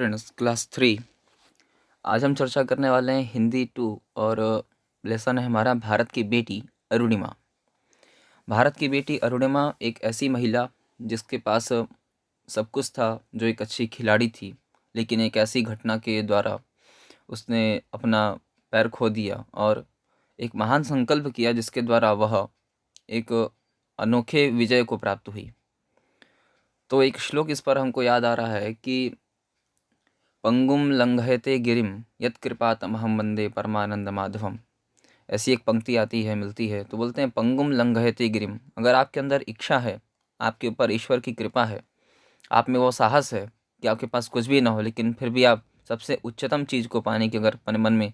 Friends, class 3। आज हम चर्चा करने वाले हैं हिंदी 2 और लेसन है हमारा भारत की बेटी अरुणिमा। भारत की बेटी अरुणिमा एक ऐसी महिला जिसके पास सब कुछ था, जो एक अच्छी खिलाड़ी थी, लेकिन एक ऐसी घटना के द्वारा उसने अपना पैर खो दिया और एक महान संकल्प किया जिसके द्वारा वह एक अनोखे विजय को प्राप्त हुई। तो एक श्लोक इस पर हमको याद आ रहा है कि पंगुम लंघयते गिरिम यत्कृपातमहं वंदे परमानंद माधवम। ऐसी एक पंक्ति आती है, मिलती है, तो बोलते हैं पंगुम लंघयते गिरिम। अगर आपके अंदर इच्छा है, आपके ऊपर ईश्वर की कृपा है, आप में वो साहस है कि आपके पास कुछ भी ना हो, लेकिन फिर भी आप सबसे उच्चतम चीज़ को पाने की अगर अपने मन में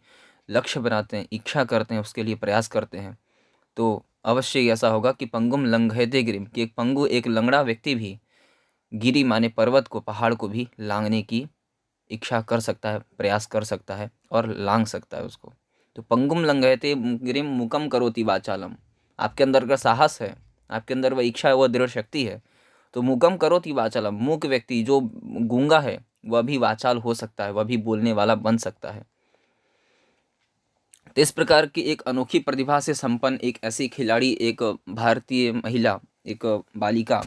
लक्ष्य बनाते हैं, इच्छा करते हैं, उसके लिए प्रयास करते हैं, तो अवश्य ही ऐसा होगा कि पंगुम लंघयते गिरिम, कि एक पंगु, एक लंगड़ा व्यक्ति भी गिरी माने पर्वत को, पहाड़ को भी लांघने की इच्छा कर सकता है, प्रयास कर सकता है और लांघ सकता है उसको। तो पंगुम लंघयते गिरिम मुकम करोति वाचालम। आपके अंदर अगर साहस है, आपके अंदर वह इच्छा है, वह दृढ़ शक्ति है, तो मुकम करोति वाचालम, मूक व्यक्ति जो गूंगा है वह भी वाचाल हो सकता है, वह भी बोलने वाला बन सकता है। तो इस प्रकार की एक अनोखी प्रतिभा से संपन्न एक ऐसी खिलाड़ी, एक भारतीय महिला, एक बालिका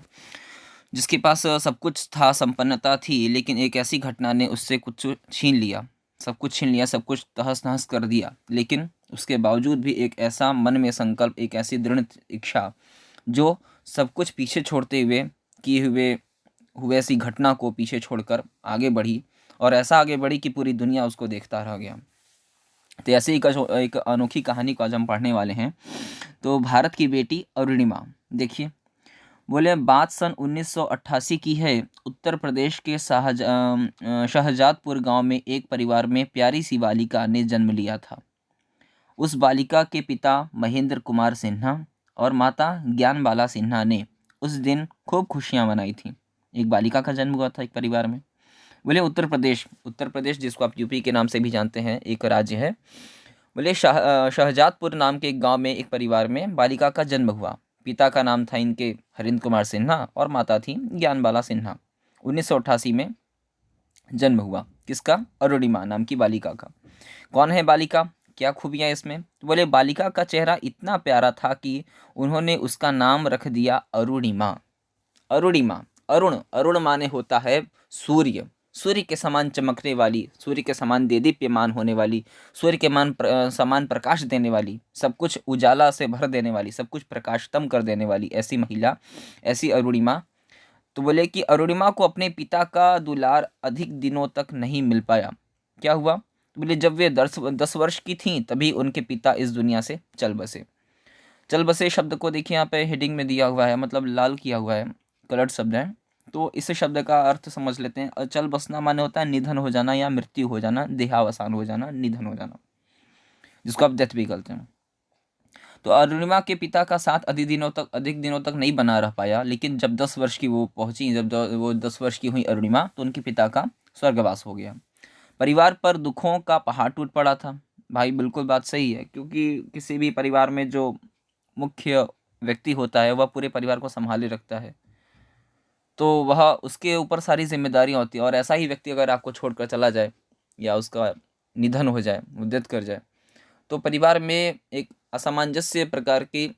जिसके पास सब कुछ था, संपन्नता थी, लेकिन एक ऐसी घटना ने उससे कुछ छीन लिया, सब कुछ छीन लिया, सब कुछ तहस-नहस कर दिया। लेकिन उसके बावजूद भी एक ऐसा मन में संकल्प, एक ऐसी दृढ़ इच्छा, जो सब कुछ पीछे छोड़ते हुए, किए हुए हुए ऐसी घटना को पीछे छोड़कर आगे बढ़ी, और ऐसा आगे बढ़ी कि पूरी दुनिया उसको देखता रह गया। तो ऐसे ही एक अनोखी कहानी को आज हम पढ़ने वाले हैं। तो भारत की बेटी अरुणिमा, देखिए, बोले बात सन 1988 की है। उत्तर प्रदेश के शहजादपुर गांव में एक परिवार में प्यारी सी बालिका ने जन्म लिया था। उस बालिका के पिता महेंद्र कुमार सिन्हा और माता ज्ञानबाला सिन्हा ने उस दिन खूब खुशियां मनाई थी। एक बालिका का जन्म हुआ था एक परिवार में। बोले उत्तर प्रदेश जिसको आप यूपी के नाम से भी जानते हैं, एक राज्य है। बोले शहजादपुर नाम के एक गांव में एक परिवार में बालिका का जन्म हुआ। पिता का नाम था इनके हरिंद्र कुमार सिन्हा और माता थी ज्ञानबाला सिन्हा। 1988 में जन्म हुआ किसका? अरुणिमा नाम की बालिका का। कौन है बालिका, क्या खूबियां इसमें? तो बोले बालिका का चेहरा इतना प्यारा था कि उन्होंने उसका नाम रख दिया अरुणिमा। अरुणिमा, अरुण, अरुण माने होता है सूर्य, सूर्य के समान चमकने वाली, सूर्य के समान देदीप्यमान होने वाली, सूर्य के समान प्रकाश देने वाली, सब कुछ उजाला से भर देने वाली, सब कुछ प्रकाशतम कर देने वाली ऐसी महिला, ऐसी अरुणिमा। तो बोले कि अरुणिमा को अपने पिता का दुलार अधिक दिनों तक नहीं मिल पाया। क्या हुआ? तो बोले जब वे 10 वर्ष की थीं तभी उनके पिता इस दुनिया से चल बसे। चल बसे शब्द को देखिए, यहाँ पे हेडिंग में दिया हुआ है, मतलब लाल किया हुआ है, कलर्ड शब्द है। तो इस शब्द का अर्थ समझ लेते हैं। अचल बसना माने होता है निधन हो जाना या मृत्यु हो जाना, देहावसान हो जाना, निधन हो जाना, जिसको आप डेथ भी कहते हैं। तो अरुणिमा के पिता का साथ अधिक दिनों तक नहीं बना रह पाया, लेकिन जब 10 वर्ष की वो पहुंची, जब वो 10 वर्ष की हुई अरुणिमा, तो उनके पिता का स्वर्गवास हो गया। परिवार पर दुखों का पहाड़ टूट पड़ा था। भाई बिल्कुल बात सही है, क्योंकि किसी भी परिवार में जो मुख्य व्यक्ति होता है वह पूरे परिवार को संभाले रखता है, तो वह उसके ऊपर सारी जिम्मेदारियां होती है। और ऐसा ही व्यक्ति अगर आपको छोड़कर चला जाए या उसका निधन हो जाए, वो डेथ कर जाए, तो परिवार में एक असामंजस्य प्रकार की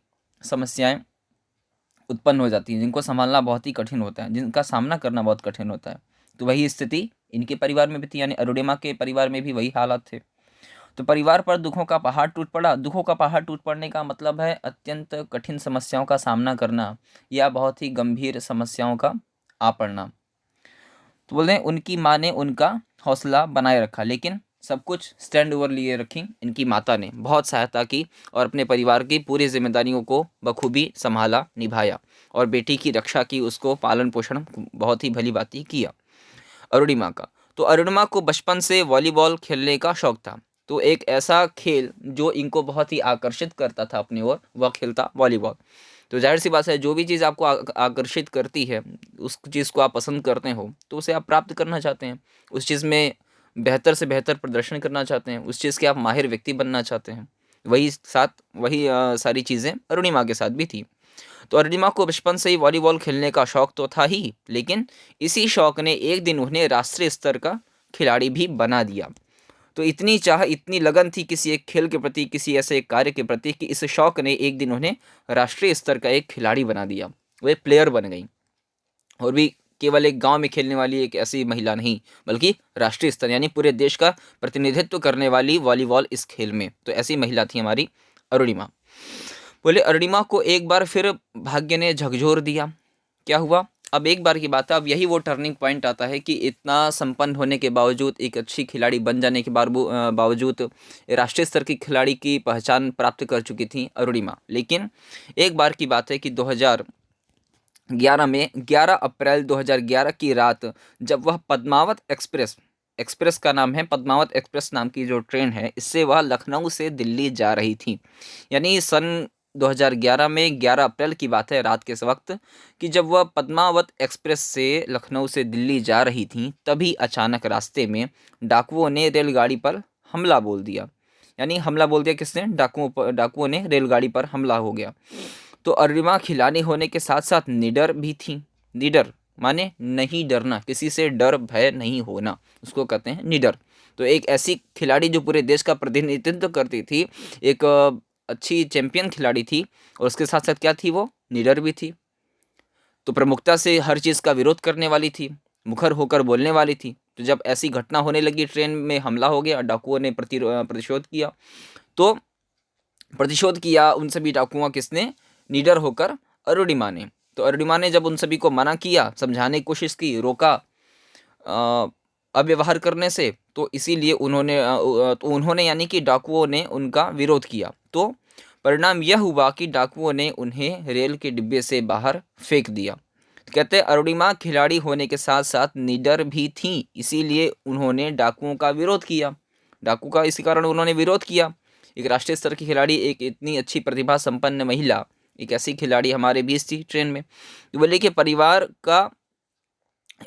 समस्याएं उत्पन्न हो जाती हैं, जिनको संभालना बहुत ही कठिन होता है, जिनका सामना करना बहुत कठिन होता है। तो वही स्थिति इनके परिवार में भी थी, यानी अरुणिमा के परिवार में भी वही हालात थे। तो परिवार पर दुखों का पहाड़ टूट पड़ा। दुखों का पहाड़ टूट पड़ने का मतलब है अत्यंत कठिन समस्याओं का सामना करना या बहुत ही गंभीर समस्याओं का आ पड़ना। तो बोलते हैं उनकी माँ ने उनका हौसला बनाए रखा, लेकिन सब कुछ स्टैंड ओवर लिए रखी इनकी माता ने, बहुत सहायता की और अपने परिवार की पूरी जिम्मेदारियों को बखूबी संभाला, निभाया और बेटी की रक्षा की, उसको पालन पोषण बहुत ही भली भांति किया अरुणिमा का। तो अरुणिमा को बचपन से वॉलीबॉल खेलने का शौक था। तो एक ऐसा खेल जो इनको बहुत ही आकर्षित करता था अपनी ओर, वह खेल था वॉलीबॉल। तो जाहिर सी बात है, जो भी चीज़ आपको आकर्षित करती है, उस चीज़ को आप पसंद करते हो, तो उसे आप प्राप्त करना चाहते हैं, उस चीज़ में बेहतर से बेहतर प्रदर्शन करना चाहते हैं, उस चीज़ के आप माहिर व्यक्ति बनना चाहते हैं। वही सारी चीज़ें अरुणिमा के साथ भी थी। तो अरुणिमा को बचपन से ही वॉलीबॉल खेलने का शौक तो था ही, लेकिन इसी शौक ने एक दिन उन्हें राष्ट्रीय स्तर का खिलाड़ी भी बना दिया। तो इतनी चाह, इतनी लगन थी किसी एक खेल के प्रति, किसी ऐसे एक कार्य के प्रति, कि इस शौक ने एक दिन उन्हें राष्ट्रीय स्तर का एक खिलाड़ी बना दिया। वो एक प्लेयर बन गई, और भी केवल एक गांव में खेलने वाली एक ऐसी महिला नहीं, बल्कि राष्ट्रीय स्तर यानी पूरे देश का प्रतिनिधित्व करने वाली वॉलीबॉल इस खेल में। तो ऐसी महिला थी हमारी अरुणिमा। बोले अरुणिमा को एक बार फिर भाग्य ने झकझोर दिया। क्या हुआ? अब एक बार की बात है, अब यही वो टर्निंग पॉइंट आता है कि इतना संपन्न होने के बावजूद, एक अच्छी खिलाड़ी बन जाने के बावजूद राष्ट्रीय स्तर की खिलाड़ी की पहचान प्राप्त कर चुकी थी अरुणिमा। लेकिन एक बार की बात है कि 2011 में 11 अप्रैल 2011 की रात, जब वह पद्मावत एक्सप्रेस, एक्सप्रेस का नाम है पद्मावत एक्सप्रेस नाम की जो ट्रेन है, इससे वह लखनऊ से दिल्ली जा रही थी। यानी सन 2011 में 11 अप्रैल की बात है, रात के वक्त, कि जब वह पद्मावत एक्सप्रेस से लखनऊ से दिल्ली जा रही थी, तभी अचानक रास्ते में डाकुओं ने रेलगाड़ी पर हमला बोल दिया। यानी हमला बोल दिया किसने? डाकुओं ने रेलगाड़ी पर हमला हो गया। तो अरुणिमा खिलाड़ी होने के साथ साथ निडर भी थी। निडर माने नहीं डरना, किसी से डर भय नहीं होना, उसको कहते हैं निडर। तो एक ऐसी खिलाड़ी जो पूरे देश का प्रतिनिधित्व करती थी, एक अच्छी चैंपियन खिलाड़ी थी, और उसके साथ साथ क्या थी? वो निडर भी थी। तो प्रमुखता से हर चीज़ का विरोध करने वाली थी, मुखर होकर बोलने वाली थी। तो जब ऐसी घटना होने लगी, ट्रेन में हमला हो गया, डाकुओं ने प्रतिशोध किया, तो प्रतिशोध किया उन सभी डाकुओं किसने? निडर होकर अरुणिमा ने। तो अरुणिमा ने जब उन सभी को मना किया, समझाने की कोशिश की, रोका अव्यवहार करने से, तो इसीलिए उन्होंने यानी कि डाकुओं ने उनका विरोध किया। तो परिणाम यह हुआ कि डाकुओं ने उन्हें रेल के डिब्बे से बाहर फेंक दिया। कहते हैं अरुणिमा खिलाड़ी होने के साथ साथ निडर भी थी, इसीलिए उन्होंने डाकुओं का विरोध किया। डाकू का इसी कारण उन्होंने विरोध किया। एक राष्ट्रीय स्तर की खिलाड़ी, एक इतनी अच्छी प्रतिभा संपन्न महिला, एक ऐसी खिलाड़ी हमारे बीच थी ट्रेन में। तो बोले कि परिवार का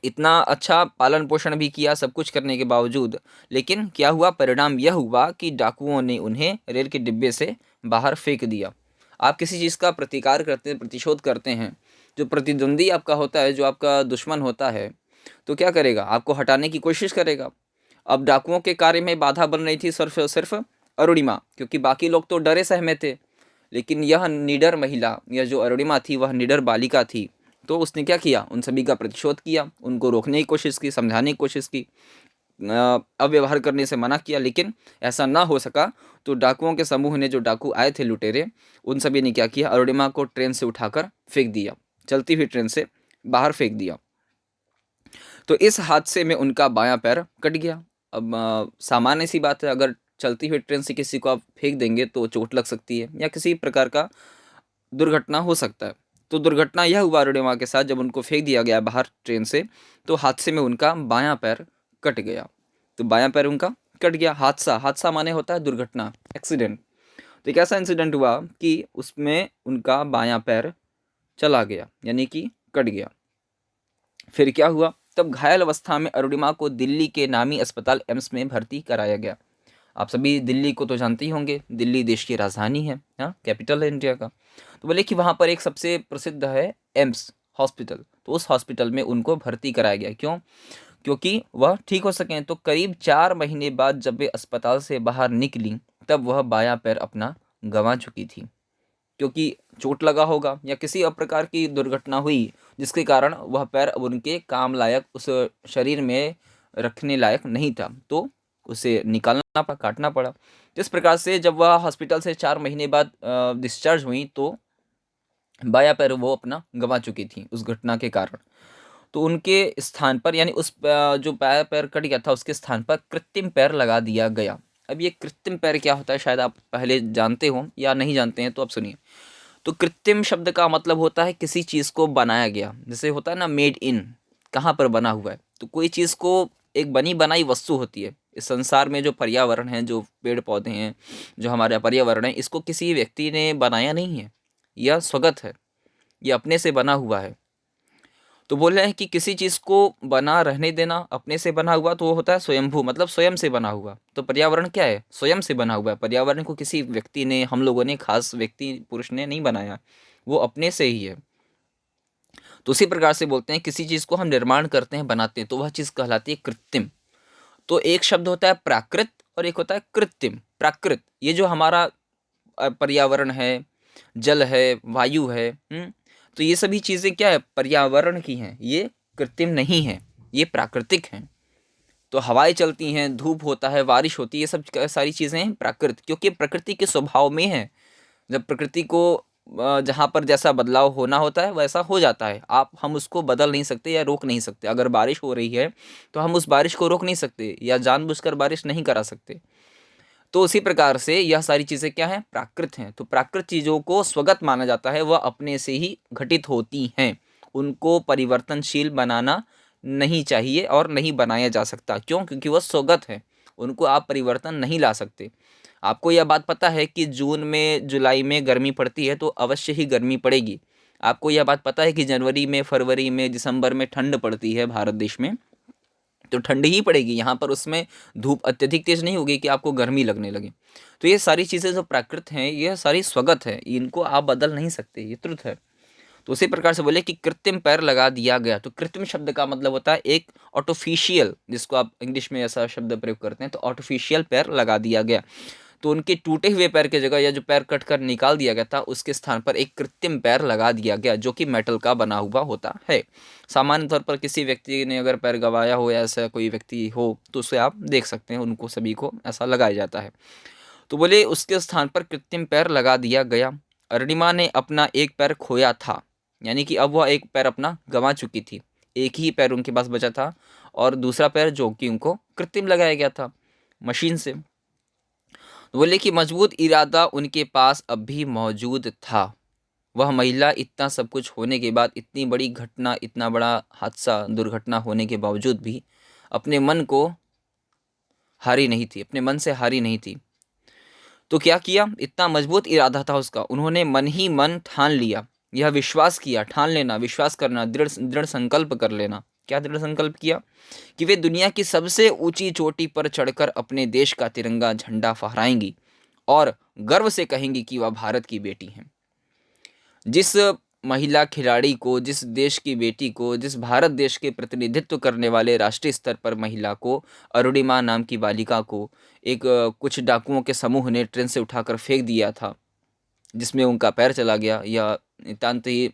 इतना अच्छा पालन पोषण भी किया सब कुछ करने के बावजूद, लेकिन क्या हुआ? परिणाम यह हुआ कि डाकुओं ने उन्हें रेल के डिब्बे से बाहर फेंक दिया। आप किसी चीज़ का प्रतिकार करते हैं, प्रतिशोध करते हैं, जो प्रतिद्वंदी आपका होता है, जो आपका दुश्मन होता है, तो क्या करेगा? आपको हटाने की कोशिश करेगा। अब डाकुओं के कार्य में बाधा बन रही थी सिर्फ और सिर्फ अरुणिमा, क्योंकि बाकी लोग तो डरे सहमे थे, लेकिन यह निडर महिला, यह जो अरुणिमा थी, वह निडर बालिका थी। तो उसने क्या किया? उन सभी का प्रतिशोध किया, उनको रोकने की कोशिश की, समझाने की कोशिश की, अव्यवहार करने से मना किया, लेकिन ऐसा ना हो सका। तो डाकुओं के समूह ने, जो डाकू आए थे लुटेरे, उन सभी ने क्या किया? अरुणिमा को ट्रेन से उठाकर फेंक दिया, चलती हुई ट्रेन से बाहर फेंक दिया। तो इस हादसे में उनका बायां पैर कट गया। अब सामान्य सी बात है, अगर चलती हुई ट्रेन से किसी को आप फेंक देंगे तो चोट लग सकती है, या किसी प्रकार का दुर्घटना हो सकता है। तो दुर्घटना यह हुआ अरुणिमा के साथ, जब उनको फेंक दिया गया बाहर ट्रेन से, तो हादसे में उनका बायां पैर कट गया। तो बायां पैर उनका कट गया। हादसा, हादसा माने होता है दुर्घटना, एक्सीडेंट। तो एक ऐसा इंसिडेंट हुआ कि उसमें उनका बायां पैर चला गया, यानी कि कट गया। फिर क्या हुआ? तब घायल अवस्था में अरुणिमा को दिल्ली के नामी अस्पताल एम्स में भर्ती कराया गया। आप सभी दिल्ली को तो जानते ही होंगे, दिल्ली देश की राजधानी है, हाँ, कैपिटल है इंडिया का। तो बोले कि वहाँ पर एक सबसे प्रसिद्ध है एम्स हॉस्पिटल, तो उस हॉस्पिटल में उनको भर्ती कराया गया। क्यों? क्योंकि वह ठीक हो सकें। तो करीब 4 महीने बाद जब वे अस्पताल से बाहर निकली, तब वह बायां पैर अपना गंवा चुकी थी, क्योंकि चोट लगा होगा या किसी और प्रकार की दुर्घटना हुई, जिसके कारण वह पैर अब उनके काम लायक, उस शरीर में रखने लायक नहीं था, तो उसे निकालना पड़ा, काटना पड़ा। तो इस प्रकार से जब वह हॉस्पिटल से 4 महीने बाद डिस्चार्ज हुई, तो बायां पैर वो अपना गंवा चुकी थी उस घटना के कारण। तो उनके स्थान पर, यानी उस जो बायां पैर कट गया था, उसके स्थान पर कृत्रिम पैर लगा दिया गया। अब ये कृत्रिम पैर क्या होता है, शायद आप पहले जानते हो या नहीं जानते हैं, तो अब सुनिए। तो कृत्रिम शब्द का मतलब होता है किसी चीज़ को बनाया गया। जैसे होता है ना मेड इन, कहाँ पर बना हुआ है। तो कोई चीज़ को, एक बनी बनाई वस्तु होती है। इस संसार में जो पर्यावरण है, जो पेड़ पौधे हैं, जो हमारा पर्यावरण है, इसको किसी व्यक्ति ने बनाया नहीं है, यह स्वगत है, यह अपने से बना हुआ है। तो बोल रहे हैं कि किसी चीज़ को बना रहने देना, अपने से बना हुआ, तो वो होता है स्वयंभू, मतलब स्वयं से बना हुआ। तो पर्यावरण क्या है? स्वयं से बना हुआ है। पर्यावरण को किसी व्यक्ति ने, हम लोगों ने, खास व्यक्ति पुरुष ने नहीं बनाया, वो अपने से ही है। तो उसी प्रकार से बोलते हैं किसी चीज़ को हम निर्माण करते हैं, बनाते हैं, तो वह चीज़ कहलाती है कृत्रिम। तो एक शब्द होता है प्राकृत और एक होता है कृत्रिम। प्राकृत ये जो हमारा पर्यावरण है, जल है, वायु है, तो ये सभी चीज़ें क्या है, पर्यावरण की हैं, ये कृत्रिम नहीं है, ये प्राकृतिक हैं। तो हवाएं चलती हैं, धूप होता है, बारिश होती है, ये सब सारी चीज़ें हैं प्राकृत, क्योंकि प्रकृति के स्वभाव में है। जब प्रकृति को जहाँ पर जैसा बदलाव होना होता है वैसा हो जाता है। हम उसको बदल नहीं सकते या रोक नहीं सकते। अगर बारिश हो रही है तो हम उस बारिश को रोक नहीं सकते या जानबूझकर बारिश नहीं करा सकते। तो उसी प्रकार से यह सारी चीज़ें क्या हैं, प्राकृत हैं। तो प्राकृत चीज़ों को स्वगत माना जाता है, वह अपने से ही घटित होती हैं, उनको परिवर्तनशील बनाना नहीं चाहिए और नहीं बनाया जा सकता। क्यों? क्योंकि वह स्वगत है, उनको आप परिवर्तन नहीं ला सकते। आपको यह बात पता है कि जून में, जुलाई में गर्मी पड़ती है तो अवश्य ही गर्मी पड़ेगी। आपको यह बात पता है कि जनवरी में, फरवरी में, दिसंबर में ठंड पड़ती है भारत देश में, तो ठंडी ही पड़ेगी। यहाँ पर उसमें धूप अत्यधिक तेज नहीं होगी कि आपको गर्मी लगने लगे। तो ये सारी चीज़ें जो प्राकृत हैं, यह सारी स्वगत है, इनको आप बदल नहीं सकते, ये ट्रुथ है। तो उसी प्रकार से बोले कि कृत्रिम पैर लगा दिया गया। तो कृत्रिम शब्द का मतलब होता है एक आर्टिफिशियल, जिसको आप इंग्लिश में ऐसा शब्द प्रयोग करते हैं, तो आर्टिफिशियल पैर लगा दिया गया। तो उनके टूटे हुए पैर की जगह या जो पैर कट कर निकाल दिया गया था उसके स्थान पर एक कृत्रिम पैर लगा दिया गया, जो कि मेटल का बना हुआ होता है। सामान्य तौर पर किसी व्यक्ति ने अगर पैर गंवाया हो या ऐसा कोई व्यक्ति हो तो उसे आप देख सकते हैं, उनको सभी को ऐसा लगाया जाता है। तो बोले उसके स्थान पर कृत्रिम पैर लगा दिया गया। अरुणिमा ने अपना एक पैर खोया था, यानी कि अब वह एक पैर अपना गंवा चुकी थी, एक ही पैर उनके पास बचा था और दूसरा पैर जो कि उनको कृत्रिम लगाया गया था मशीन से। बोले कि मजबूत इरादा उनके पास अब भी मौजूद था। वह महिला इतना सब कुछ होने के बाद, इतनी बड़ी घटना, इतना बड़ा हादसा, दुर्घटना होने के बावजूद भी अपने मन को हारी नहीं थी, अपने मन से हारी नहीं थी। तो क्या किया, इतना मजबूत इरादा था उसका, उन्होंने मन ही मन ठान लिया, यह विश्वास किया, ठान लेना, विश्वास करना, दृढ़ दृढ़ संकल्प कर लेना। क्या दृढ़ संकल्प किया कि वे दुनिया की सबसे ऊंची चोटी पर चढ़कर अपने देश का तिरंगा झंडा फहराएंगी और गर्व से कहेंगी कि वह भारत की बेटी हैं। जिस महिला खिलाड़ी को, जिस देश की बेटी को, जिस भारत देश के प्रतिनिधित्व करने वाले राष्ट्रीय स्तर पर महिला को, अरुणिमा नाम की बालिका को एक कुछ डाकुओं के समूह ने ट्रेन से उठाकर फेंक दिया था, जिसमें उनका पैर चला गया या नितांत ही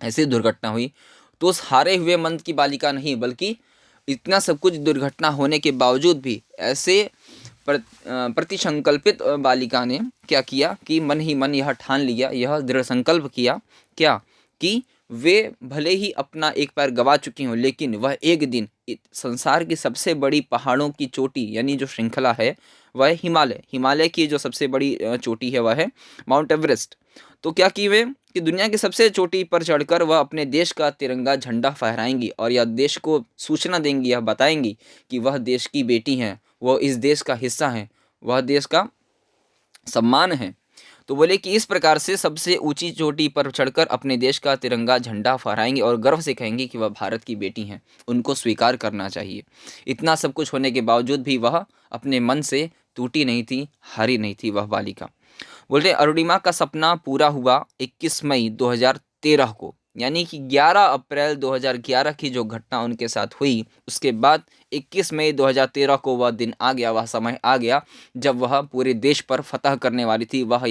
ऐसी दुर्घटना हुई, तो उस हारे हुए मन की बालिका नहीं, बल्कि इतना सब कुछ दुर्घटना होने के बावजूद भी ऐसे प्रतिसंकल्पित बालिका ने क्या किया कि मन ही मन यह ठान लिया, यह दृढ़ संकल्प किया क्या कि वे भले ही अपना एक पैर गंवा चुकी हों, लेकिन वह एक दिन संसार की सबसे बड़ी पहाड़ों की चोटी, यानी जो श्रृंखला है वह हिमालय की जो सबसे बड़ी चोटी है वह है माउंट एवरेस्ट। तो क्या की वे कि दुनिया की सबसे चोटी पर चढ़कर वह अपने देश का तिरंगा झंडा फहराएंगी और यह देश को सूचना देंगी, यह बताएंगी कि वह देश की बेटी हैं, वह इस देश का हिस्सा हैं, वह देश का सम्मान है। तो बोले कि इस प्रकार से सबसे ऊंची चोटी पर चढ़कर अपने देश का तिरंगा झंडा फहराएंगी और गर्व से कहेंगी कि वह भारत की बेटी हैं, उनको स्वीकार करना चाहिए। इतना सब कुछ होने के बावजूद भी वह अपने मन से टूटी नहीं थी, हारी नहीं थी वह बालिका। बोलते अरुणिमा का सपना पूरा हुआ 21 मई 2013 को, यानी कि 11 अप्रैल 2011 की जो घटना उनके साथ हुई उसके बाद 21 मई 2013 को वह दिन आ गया, वह समय आ गया जब वह पूरे देश पर फतह करने वाली थी। वह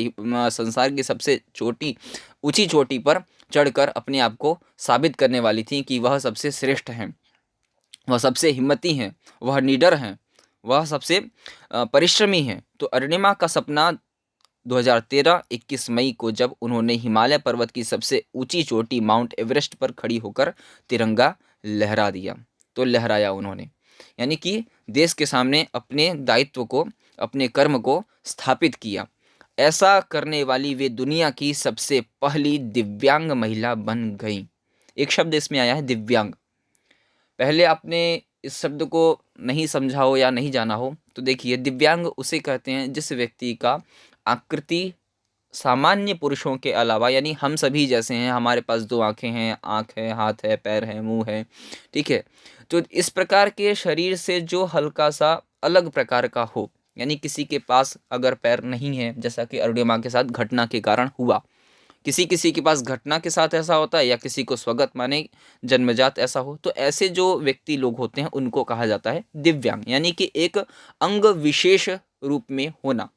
संसार की सबसे ऊंची चोटी पर चढ़कर अपने आप को साबित करने वाली थी कि वह सबसे श्रेष्ठ हैं, वह सबसे हिम्मती हैं, वह निडर हैं, वह सबसे परिश्रमी हैं। तो अरुणिमा का सपना 2013 21 मई को जब उन्होंने हिमालय पर्वत की सबसे ऊंची चोटी माउंट एवरेस्ट पर खड़ी होकर तिरंगा लहरा दिया, तो लहराया उन्होंने, यानी कि देश के सामने अपने दायित्व को, अपने कर्म को स्थापित किया। ऐसा करने वाली वे दुनिया की सबसे पहली दिव्यांग महिला बन गई। एक शब्द इसमें आया है दिव्यांग। पहले आपने इस शब्द को नहीं समझा हो या नहीं जाना हो तो देखिए, दिव्यांग उसे कहते हैं जिस व्यक्ति का आकृति सामान्य पुरुषों के अलावा, यानी हम सभी जैसे हैं, हमारे पास दो आंखें हैं, आँख है, हाथ है, पैर है, मुंह है, ठीक है, तो इस प्रकार के शरीर से जो हल्का सा अलग प्रकार का हो, यानी किसी के पास अगर पैर नहीं है, जैसा कि अरुणिमा के साथ घटना के कारण हुआ किसी किसी के पास घटना के साथ ऐसा होता है, या किसी को स्वगत माने जन्मजात ऐसा हो, तो ऐसे जो व्यक्ति लोग होते हैं उनको कहा जाता है दिव्यांग, यानी कि एक अंग विशेष रूप में होना।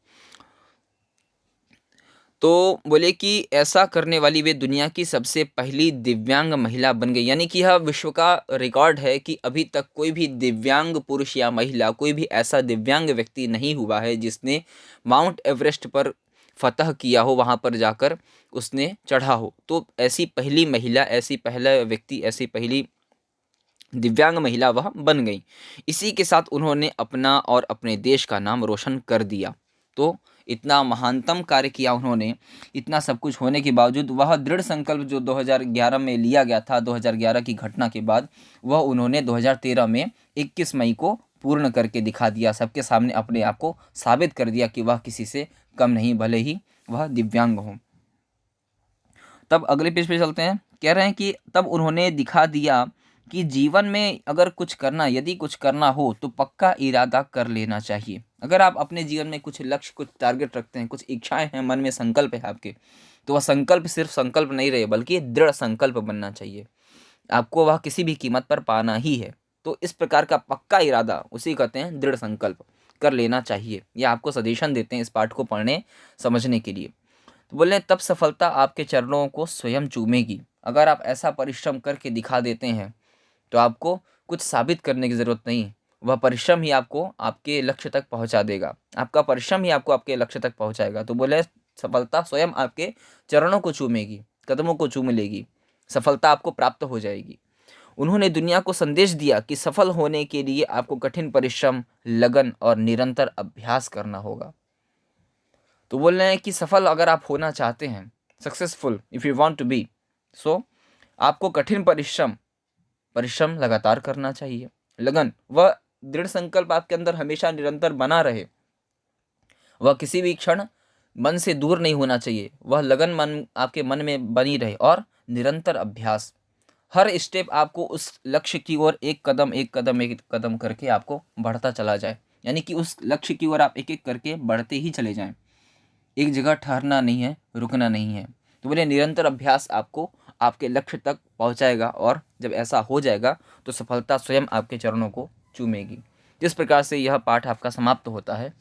तो बोले कि ऐसा करने वाली वे दुनिया की सबसे पहली दिव्यांग महिला बन गई, यानी कि यह विश्व का रिकॉर्ड है कि अभी तक कोई भी दिव्यांग पुरुष या महिला, कोई भी ऐसा दिव्यांग व्यक्ति नहीं हुआ है जिसने माउंट एवरेस्ट पर फतह किया हो, वहाँ पर जाकर उसने चढ़ा हो। तो ऐसी पहली महिला, ऐसी पहला व्यक्ति, ऐसी पहली दिव्यांग महिला वह बन गई। इसी के साथ उन्होंने अपना और अपने देश का नाम रोशन कर दिया। तो इतना महानतम कार्य किया उन्होंने। इतना सब कुछ होने के बावजूद वह दृढ़ संकल्प जो 2011 में लिया गया था, 2011 की घटना के बाद, वह उन्होंने 2013 में 21 मई को पूर्ण करके दिखा दिया। सबके सामने अपने आप को साबित कर दिया कि वह किसी से कम नहीं, भले ही वह दिव्यांग हो। तब अगले पेज पे चलते हैं। कह रहे हैं कि तब उन्होंने दिखा दिया कि जीवन में अगर कुछ करना, यदि कुछ करना हो तो पक्का इरादा कर लेना चाहिए। अगर आप अपने जीवन में कुछ लक्ष्य, कुछ टारगेट रखते हैं, कुछ इच्छाएं हैं, मन में संकल्प है आपके, तो वह संकल्प सिर्फ संकल्प नहीं रहे, बल्कि दृढ़ संकल्प बनना चाहिए। आपको वह किसी भी कीमत पर पाना ही है। तो इस प्रकार का पक्का इरादा, उसी कहते हैं दृढ़ संकल्प, कर लेना चाहिए। यह आपको सजेशन देते हैं इस पाठ को पढ़ने समझने के लिए। तो बोले तब सफलता आपके चरणों को स्वयं चूमेगी। अगर आप ऐसा परिश्रम करके दिखा देते हैं तो आपको कुछ साबित करने की ज़रूरत नहीं, वह परिश्रम ही आपको आपके लक्ष्य तक पहुंचा देगा। आपका परिश्रम ही आपको आपके लक्ष्य तक पहुंचाएगा। तो बोले सफलता स्वयं आपके चरणों को चूमेगी, कदमों को चूम लेगी, सफलता आपको प्राप्त हो जाएगी। उन्होंने दुनिया को संदेश दिया कि सफल होने के लिए आपको कठिन परिश्रम, लगन और निरंतर अभ्यास करना होगा। तो बोल रहे हैं कि सफल अगर आप होना चाहते हैं, successful if you want to be, so आपको कठिन परिश्रम लगातार करना चाहिए। लगन, वह दृढ़ संकल्प आपके अंदर हमेशा निरंतर बना रहे, वह किसी भी क्षण मन से दूर नहीं होना चाहिए। वह लगन मन आपके मन में बनी रहे। और निरंतर अभ्यास, हर स्टेप आपको उस लक्ष्य की ओर एक कदम एक कदम करके आपको बढ़ता चला जाए, यानी कि उस लक्ष्य की ओर आप एक एक करके बढ़ते ही चले जाएं। एक जगह ठहरना नहीं है, रुकना नहीं है। तो बोले निरंतर अभ्यास आपको आपके लक्ष्य तक पहुंचाएगा, और जब ऐसा हो जाएगा तो सफलता स्वयं आपके चरणों को चूमेगी। जिस प्रकार से यह पाठ आपका समाप्त होता है,